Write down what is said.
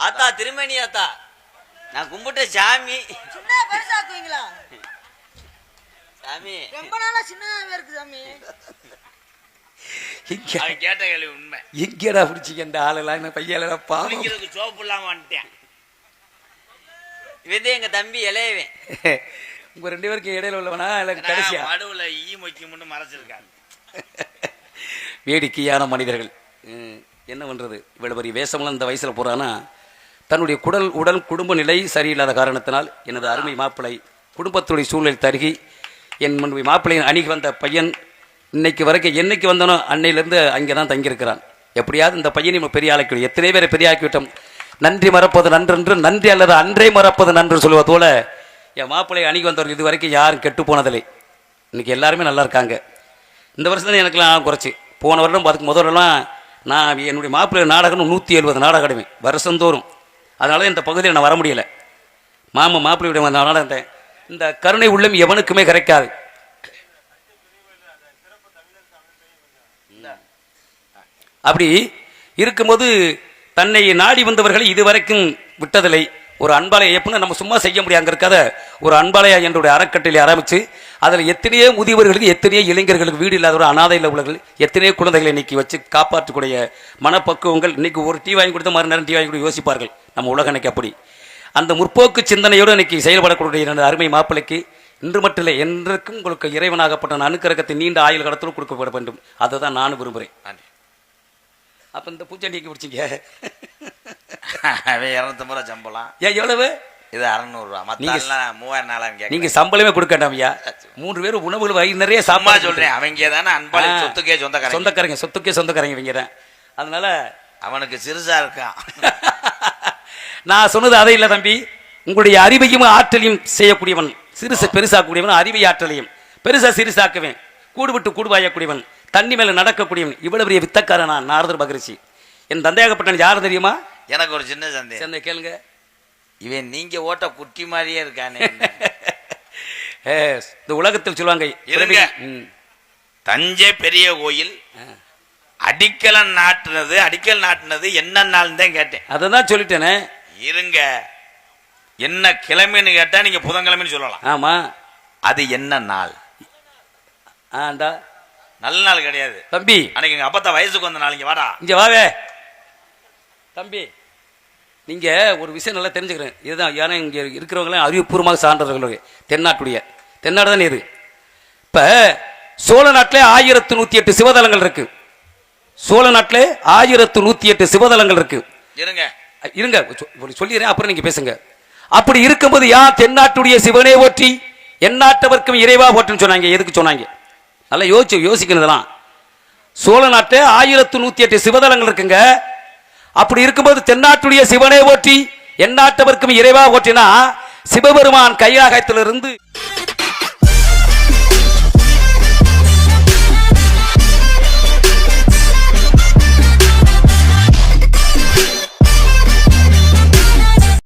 ஆத்தா திருமணி ஆத்தா, நான் கும்பிட்ட சாமி. சின்ன பெருசாக்குவீங்களா சாமி? ரொம்ப நாளா சின்னதாவே இருக்கு சாமி. கேட்ட கேள்வி உண்மை. எங்கடா பிடிச்சிக்க இந்த ஆளெல்லாம் பையலப்பா சோப்பு இல்லாம வந்துட்டேன். இவன் எங்க தம்பி இளையவன். உங்க 2 பேருக்கு இடையில உள்ளவனா இல்ல கடைசியா? நடுவுல ஈ மொய்க்கு மறைச்சிருக்காங்க. வேடிக்கையான மனிதர்கள். என்ன பண்றது, இவ்வளவு பெரிய வேஷம்லாம் இந்த வயசுல போறானா, தன்னுடைய உடல் குடும்ப நிலை சரியில்லாத காரணத்தினால் எனது அருமை மாப்பிள்ளை குடும்பத்துடைய சூழ்நிலை தருகி என் முன்பு மாப்பிள்ளையின் அணிக்கு வந்த பையன் இன்னைக்கு வரைக்கும் என்னைக்கு வந்தானோ அன்னையிலிருந்து அங்கே தான் தங்கியிருக்கிறான். எப்படியாவது இந்த பையனை நம்ம பெரிய ஆளாக்கி, எத்தனை பேரை பெரிய ஆக்கிவிட்டோம். நன்றி மறப்பது நன்றென்று, நன்றி அல்லது அன்றே மறப்பது நன்று சொல்லுவது போல என் மாப்பிள்ளை அணிக்கு வந்தவர்கள் இது வரைக்கும் யாரும் கெட்டு போனதில்லை. இன்னைக்கு எல்லாருமே நல்லா இருக்காங்க. இந்த வருஷம் தான் எனக்குலாம் குறைச்சி. போன வருடம் அதுக்கு முதல்லாம் நான் என்னுடைய மாப்பிள்ளை நாடகம் 170 நாடகம் ஆடுவேன் வருஷந்தோறும். அதனால இந்த பகுதியில் நான் வர முடியலை. மாப்பிள்ளையுடைய நாடகம் இந்த கருணை உள்ளம் எவனுக்குமே கிடைக்காது. அப்படி இருக்கும்போது தன்னை நாடி வந்தவர்களை இதுவரைக்கும் விட்டதில்லை. ஒரு அன்பாலய எப்படின்னா நம்ம சும்மா செய்ய முடியாங்க இருக்காத ஒரு அன்பாலயா என்னுடைய அறக்கட்டளை ஆரம்பித்து அதில் எத்தனையோ முதியவர்களுக்கு, எத்தனையோ இளைஞர்களுக்கு, வீடு இல்லாதவர்கள், அனாதையில் உள்ளவர்கள், எத்தனையோ குழந்தைகளை இன்னைக்கு வச்சு காப்பாற்றக்கூடிய மனப்பக்குவங்கள். இன்னைக்கு ஒரு டீ வாங்கி கொடுத்த மறுநேரம் டீ வாங்கி கொடுத்து யோசிப்பார்கள். நம்ம உலகம் இன்னைக்கு அப்படி அந்த முற்போக்கு சிந்தனையோடு இன்னைக்கு செயல்படக்கூடிய எனது அருமை மாப்பிள்ளைக்கு இன்று மட்டும் இல்லை என்றைக்கும் உங்களுக்கு இறைவனாகப்பட்ட அனுக்கிரகத்தை நீண்ட ஆயுள் கடத்தலும் கொடுக்கப்பட வேண்டும். அதை தான் நானும் விரும்புகிறேன். அப்போ இந்த பூச்சண்டிக்கு பிடிச்சிங்க 250 ரூபா சம்பளம். ஏன் எவ்வளவு? இது 600 ரூபா. மத்த 3000 நீங்க சம்பளமே கொடுக்கண்டாம் ஐயா. 3 பேரும் உணவுகள் வயிறு நிறைய சாப்பாடு சொல்றேன். அவங்க தானே அன்பாளி சொத்துக்கே சொந்தக்காரங்க சொத்துக்கே சொந்தக்காரங்க இவங்க தான். அதனால அவனுக்கு சிறுசா இருக்கான். நான் சொன்னது அதை இல்லை தம்பி. உங்களுடைய அறிவையும் ஆற்றலையும் செய்யக்கூடியவன், சிறுசை பெருசாக்கக்கூடியவன், அறிவை ஆற்றலையும் பெருசா சிறுசாக்குவேன், கூடு விட்டு கூடுவாயக்கூடியவன், தண்ணி மேல நடக்கக்கூடியவன். இவ்வளவு பெரிய வித்தக்காரன் நான் நாரதர் மகரிஷி. என் தந்தையாகப்பட்டவன் யாரும் தெரியுமா? எனக்கு ஒரு சின்ன சந்தேகம். கேளுங்க. இவன் நீங்க ஓட்ட குட்டி மாதிரியே இருக்கானே. இந்த உலகத்தில் சொல்லுவாங்க தஞ்சை பெரிய கோயில் அடிக்கல் நாட்டுனது என்ன நாள் தான் கேட்டேன். அதான் சொல்லிட்டேனே. இருங்க, என்ன கிழமைன்னு கேட்டா நீங்க புதன்கிழமைன்னு சொல்லலாம். ஆமா, அது என்ன நாள்? நல்ல நாள் கிடையாது தம்பி. அன்னைக்கு எங்க அப்பா வயசுக்கு வந்த நாள். இங்க வாடா, இங்க வாவே தம்பி. நீங்க ஒரு விஷயம் நல்லா தெரிஞ்சுக்கிறேன். இதுதான் ஏன்னா இங்க இருக்கிறவங்களாம் அறிவுபூர்வமாக சான்றவர்கள். தென்னாடு தானே இது. இப்ப சோழ நாட்டிலே 1108 சிவதலங்கள் இருக்கு. சோழ நாட்டிலே 1108 சிவதலங்கள் இருக்கு. இருங்க சொல்லிடுறேன், அப்புறம் நீங்க பேசுங்க. அப்படி இருக்கும்போது யார் தென்னாட்டுடைய சிவனே போற்றி எந்நாட்டவர்க்கும் இறைவா போற்றுன்னு சொன்னாங்க? எதுக்கு சொன்னாங்க? நல்லா யோசிக்கிறதெல்லாம். சோழ நாட்டில் 1108 சிவதலங்கள் இருக்குங்க. அப்படி இருக்கும்போது தென்னாட்டுடைய சிவனே போற்றி எந்நாட்டவர்க்கும் இறைவா போற்றினா சிவபெருமான் கைலாகத்திலிருந்து